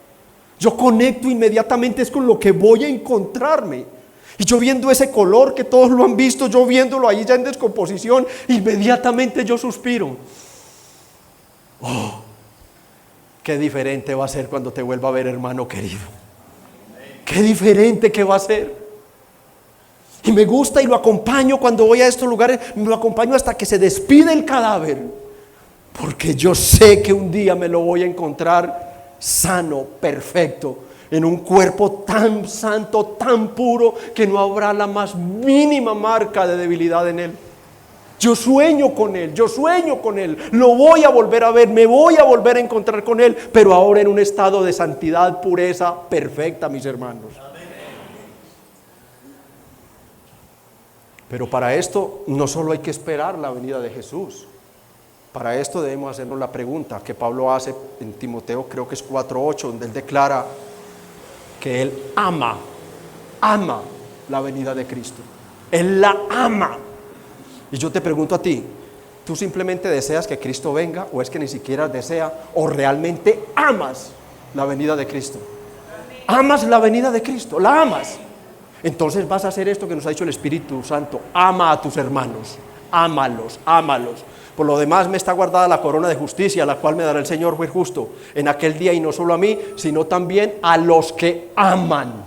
Yo conecto inmediatamente es con lo que voy a encontrarme. Y yo viendo ese color que todos lo han visto, yo viéndolo ahí ya en descomposición, inmediatamente yo suspiro. Oh, qué diferente va a ser cuando te vuelva a ver, hermano querido. Qué diferente que va a ser. Y me gusta y lo acompaño cuando voy a estos lugares, lo acompaño hasta que se despide el cadáver, porque yo sé que un día me lo voy a encontrar sano, perfecto, en un cuerpo tan santo, tan puro, que no habrá la más mínima marca de debilidad en él. Yo sueño con él, lo voy a volver a ver, me voy a volver a encontrar con él, pero ahora en un estado de santidad, pureza perfecta, mis hermanos. Pero para esto no solo hay que esperar la venida de Jesús. Para esto debemos hacernos la pregunta que Pablo hace en Timoteo, creo que es 4:8, donde él declara que él ama la venida de Cristo. Él la ama. Y yo te pregunto a ti, ¿tú simplemente deseas que Cristo venga, o es que ni siquiera desea, o realmente amas la venida de Cristo? Amas la venida de Cristo, la amas. Entonces vas a hacer esto que nos ha dicho el Espíritu Santo: ama a tus hermanos, ámalos. Por lo demás me está guardada la corona de justicia, la cual me dará el Señor juez justo en aquel día, y no solo a mí, sino también a los que aman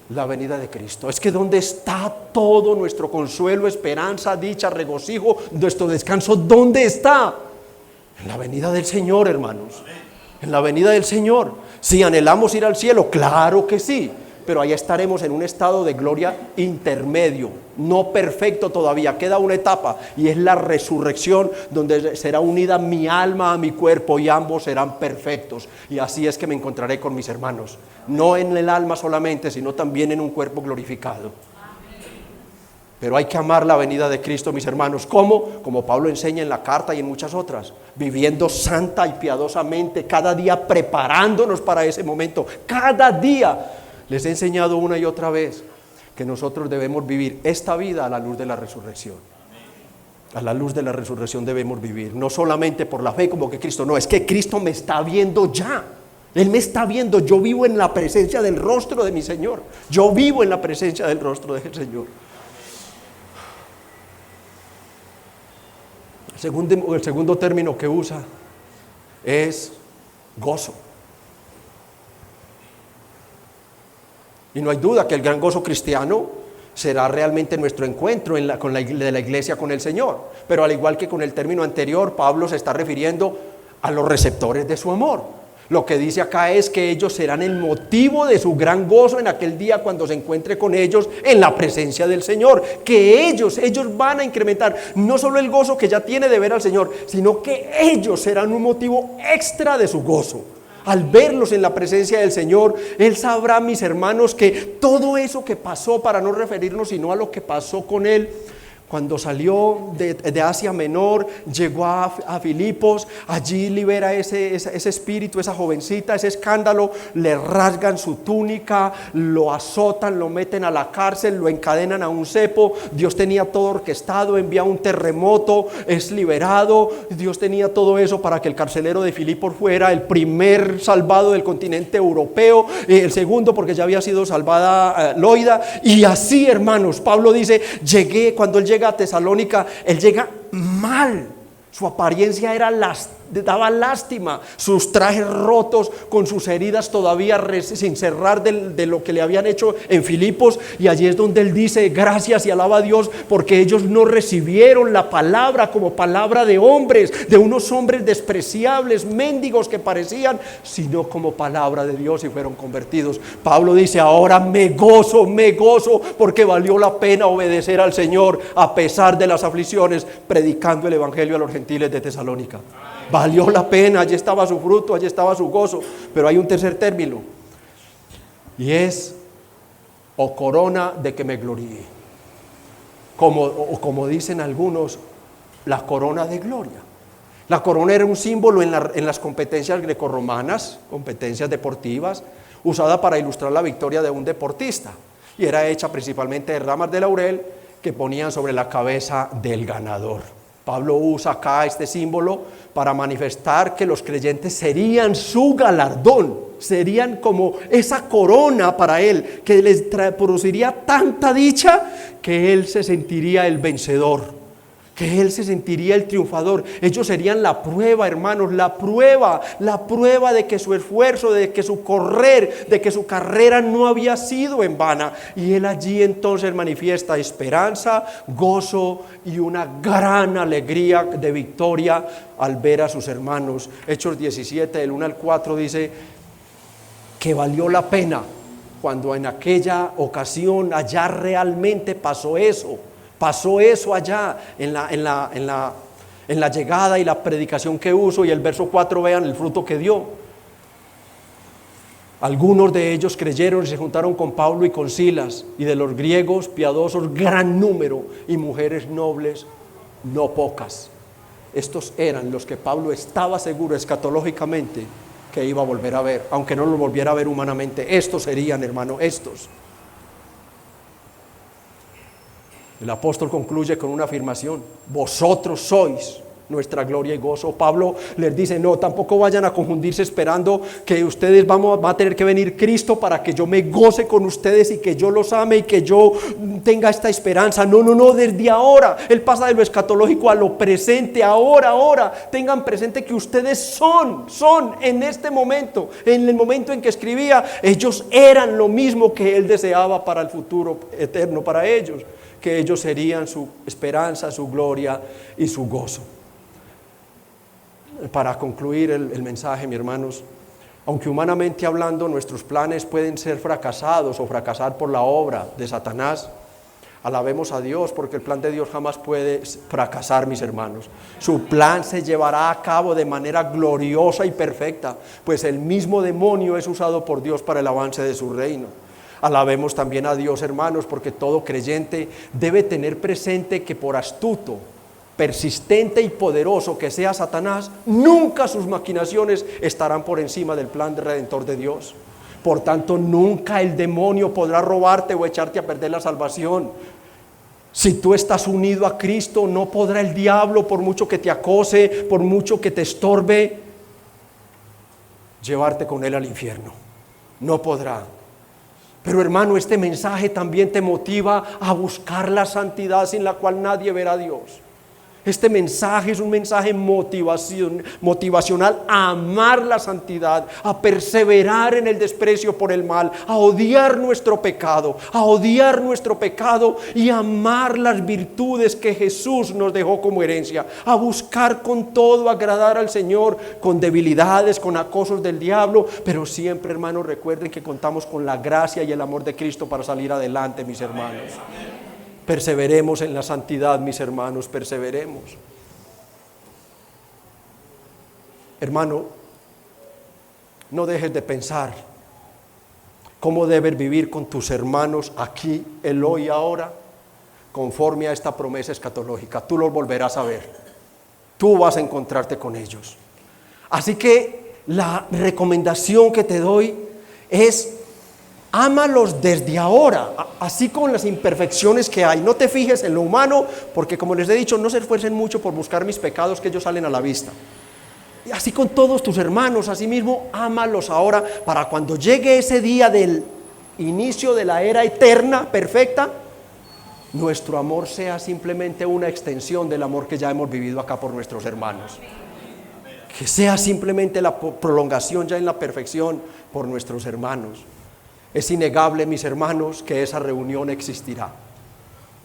la venida de Cristo. Es que ¿dónde está todo nuestro consuelo, esperanza, dicha, regocijo, nuestro descanso? ¿Dónde está? En la venida del Señor, hermanos. En la venida del Señor. Si anhelamos ir al cielo, claro que sí, pero allá estaremos en un estado de gloria intermedio, no perfecto todavía, queda una etapa, y es la resurrección, donde será unida mi alma a mi cuerpo y ambos serán perfectos. Y así es que me encontraré con mis hermanos, no en el alma solamente, sino también en un cuerpo glorificado. Pero hay que amar la venida de Cristo, mis hermanos. ¿Cómo? Como Pablo enseña en la carta y en muchas otras, viviendo santa y piadosamente, cada día preparándonos para ese momento. Cada día les he enseñado una y otra vez que nosotros debemos vivir esta vida a la luz de la resurrección. A la luz de la resurrección debemos vivir, no solamente por la fe como que Cristo, no, es que Cristo me está viendo ya. Él me está viendo, yo vivo en la presencia del rostro de mi Señor. Yo vivo en la presencia del rostro del Señor. El segundo término que usa es gozo. Y no hay duda que el gran gozo cristiano será realmente nuestro encuentro de la iglesia con el Señor. Pero al igual que con el término anterior, Pablo se está refiriendo a los receptores de su amor. Lo que dice acá es que ellos serán el motivo de su gran gozo en aquel día cuando se encuentre con ellos en la presencia del Señor. Que ellos van a incrementar no solo el gozo que ya tiene de ver al Señor, sino que ellos serán un motivo extra de su gozo. Al verlos en la presencia del Señor, Él sabrá, mis hermanos, que todo eso que pasó, para no referirnos sino a lo que pasó con Él, cuando salió de Asia Menor, llegó a Filipos, allí libera ese espíritu, esa jovencita, ese escándalo, le rasgan su túnica, lo azotan, lo meten a la cárcel, lo encadenan a un cepo. Dios tenía todo orquestado, envía un terremoto, es liberado. Dios tenía todo eso para que el carcelero de Filipos fuera el primer salvado del continente europeo, el segundo porque ya había sido salvada Loida. Y así, hermanos, Pablo dice, cuando él llega a Tesalónica, él llega mal. Su apariencia daba lástima, sus trajes rotos, con sus heridas todavía sin cerrar de lo que le habían hecho en Filipos. Y allí es donde él dice gracias y alaba a Dios, porque ellos no recibieron la palabra como palabra de hombres, de unos hombres despreciables, mendigos que parecían, sino como palabra de Dios, y fueron convertidos. Pablo dice, ahora me gozo, porque valió la pena obedecer al Señor a pesar de las aflicciones, predicando el evangelio a los gentiles de Tesalónica. Valió la pena, allí estaba su fruto, allí estaba su gozo. Pero hay un tercer término, y es o corona de que me gloríe, como dicen algunos, la corona de gloria. La corona era un símbolo en las competencias grecorromanas, competencias deportivas, usada para ilustrar la victoria de un deportista, y era hecha principalmente de ramas de laurel que ponían sobre la cabeza del ganador. Pablo usa acá este símbolo para manifestar que los creyentes serían su galardón, serían como esa corona para él, que les produciría tanta dicha que él se sentiría el vencedor, que él se sentiría el triunfador. Ellos serían la prueba, hermanos, la prueba de que su esfuerzo, de que su correr, de que su carrera no había sido en vana. Y él allí entonces manifiesta esperanza, gozo y una gran alegría de victoria al ver a sus hermanos. Hechos 17, del 1 al 4 dice que valió la pena cuando en aquella ocasión allá realmente pasó eso. Pasó eso allá en la llegada y la predicación que uso. Y el verso 4, vean el fruto que dio. Algunos de ellos creyeron y se juntaron con Pablo y con Silas, y de los griegos piadosos gran número, y mujeres nobles no pocas. Estos eran los que Pablo estaba seguro escatológicamente que iba a volver a ver, aunque no los volviera a ver humanamente. Estos serían, hermano, estos. El apóstol concluye con una afirmación: vosotros sois nuestra gloria y gozo. Pablo les dice, no, tampoco vayan a confundirse esperando que ustedes va a tener que venir Cristo para que yo me goce con ustedes y que yo los ame y que yo tenga esta esperanza. No, desde ahora. Él pasa de lo escatológico a lo presente. Ahora, tengan presente que ustedes son en este momento, en el momento en que escribía, ellos eran lo mismo que él deseaba para el futuro eterno para ellos, que ellos serían su esperanza, su gloria y su gozo. Para concluir el mensaje, mis hermanos, aunque humanamente hablando nuestros planes pueden ser fracasados o fracasar por la obra de Satanás, alabemos a Dios, porque el plan de Dios jamás puede fracasar, mis hermanos. Su plan se llevará a cabo de manera gloriosa y perfecta, pues el mismo demonio es usado por Dios para el avance de su reino. Alabemos también a Dios, hermanos, porque todo creyente debe tener presente que por astuto, persistente y poderoso que sea Satanás, nunca sus maquinaciones estarán por encima del plan redentor de Dios. Por tanto, nunca el demonio podrá robarte o echarte a perder la salvación. Si tú estás unido a Cristo, no podrá el diablo, por mucho que te acose, por mucho que te estorbe, llevarte con él al infierno. No podrá. Pero hermano, este mensaje también te motiva a buscar la santidad sin la cual nadie verá a Dios. Este mensaje es un mensaje motivacional a amar la santidad, a perseverar en el desprecio por el mal, a odiar nuestro pecado y amar las virtudes que Jesús nos dejó como herencia, a buscar con todo agradar al Señor, con debilidades, con acosos del diablo, pero siempre, hermanos, recuerden que contamos con la gracia y el amor de Cristo para salir adelante, mis hermanos. Perseveremos en la santidad, mis hermanos, perseveremos. Hermano, no dejes de pensar cómo debes vivir con tus hermanos aquí, el hoy y ahora, conforme a esta promesa escatológica. Tú los volverás a ver, tú vas a encontrarte con ellos. Así que la recomendación que te doy es: ámalos desde ahora, así con las imperfecciones que hay. No te fijes en lo humano, porque como les he dicho, no se esfuercen mucho por buscar mis pecados, que ellos salen a la vista. Y así con todos tus hermanos, así mismo, ámalos ahora, para cuando llegue ese día del inicio de la era eterna, perfecta, nuestro amor sea simplemente una extensión del amor que ya hemos vivido acá por nuestros hermanos. Que sea simplemente la prolongación ya en la perfección por nuestros hermanos. Es innegable, mis hermanos, que esa reunión existirá.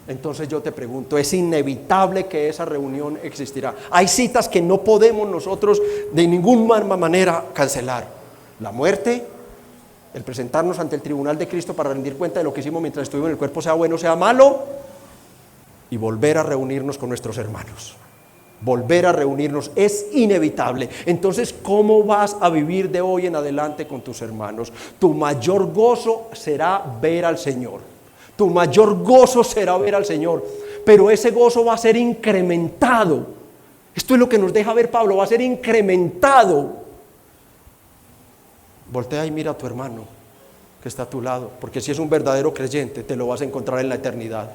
Entonces yo te pregunto, es inevitable que esa reunión existirá. Hay citas que no podemos nosotros de ninguna manera cancelar: la muerte, el presentarnos ante el tribunal de Cristo para rendir cuenta de lo que hicimos mientras estuvimos en el cuerpo, sea bueno o sea malo, y volver a reunirnos con nuestros hermanos. Volver a reunirnos es inevitable. Entonces, ¿cómo vas a vivir de hoy en adelante con tus hermanos? Tu mayor gozo será ver al Señor. Tu mayor gozo será ver al Señor. Pero ese gozo va a ser incrementado. Esto es lo que nos deja ver Pablo, va a ser incrementado. Voltea y mira a tu hermano que está a tu lado, porque si es un verdadero creyente, te lo vas a encontrar en la eternidad.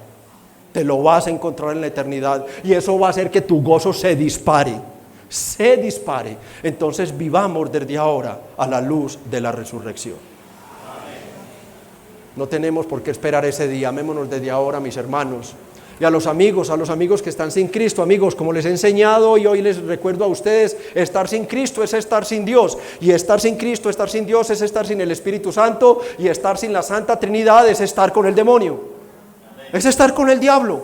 Te lo vas a encontrar en la eternidad, y eso va a hacer que tu gozo se dispare. Entonces vivamos desde ahora a la luz de la resurrección. No tenemos por qué esperar ese día. Amémonos desde ahora, mis hermanos. Y a los amigos que están sin Cristo, amigos, como les he enseñado y hoy les recuerdo a ustedes, estar sin Cristo es estar sin Dios, y estar sin Cristo, estar sin Dios, es estar sin el Espíritu Santo, y estar sin la Santa Trinidad es estar con el demonio. Es estar con el diablo.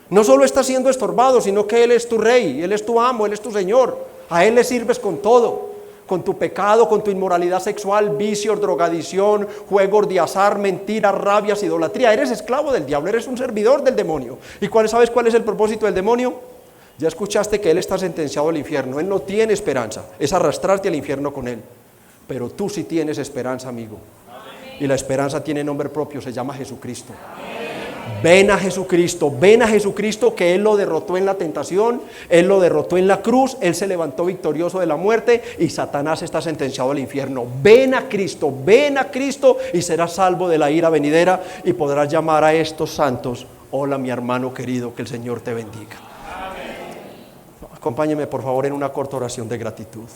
No solo estás siendo estorbado, sino que Él es tu rey, Él es tu amo, Él es tu Señor. A Él le sirves con todo, con tu pecado, con tu inmoralidad sexual, vicios, drogadicción, juegos de azar, mentiras, rabias, idolatría. Eres esclavo del diablo, eres un servidor del demonio. ¿Y sabes cuál es el propósito del demonio? Ya escuchaste que Él está sentenciado al infierno. Él no tiene esperanza, es arrastrarte al infierno con Él. Pero tú sí tienes esperanza, amigo. Y la esperanza tiene nombre propio, se llama Jesucristo. Ven a Jesucristo, que Él lo derrotó en la tentación, Él lo derrotó en la cruz, Él se levantó victorioso de la muerte y Satanás está sentenciado al infierno. Ven a Cristo y serás salvo de la ira venidera y podrás llamar a estos santos: hola, mi hermano querido, que el Señor te bendiga. Acompáñeme por favor en una corta oración de gratitud.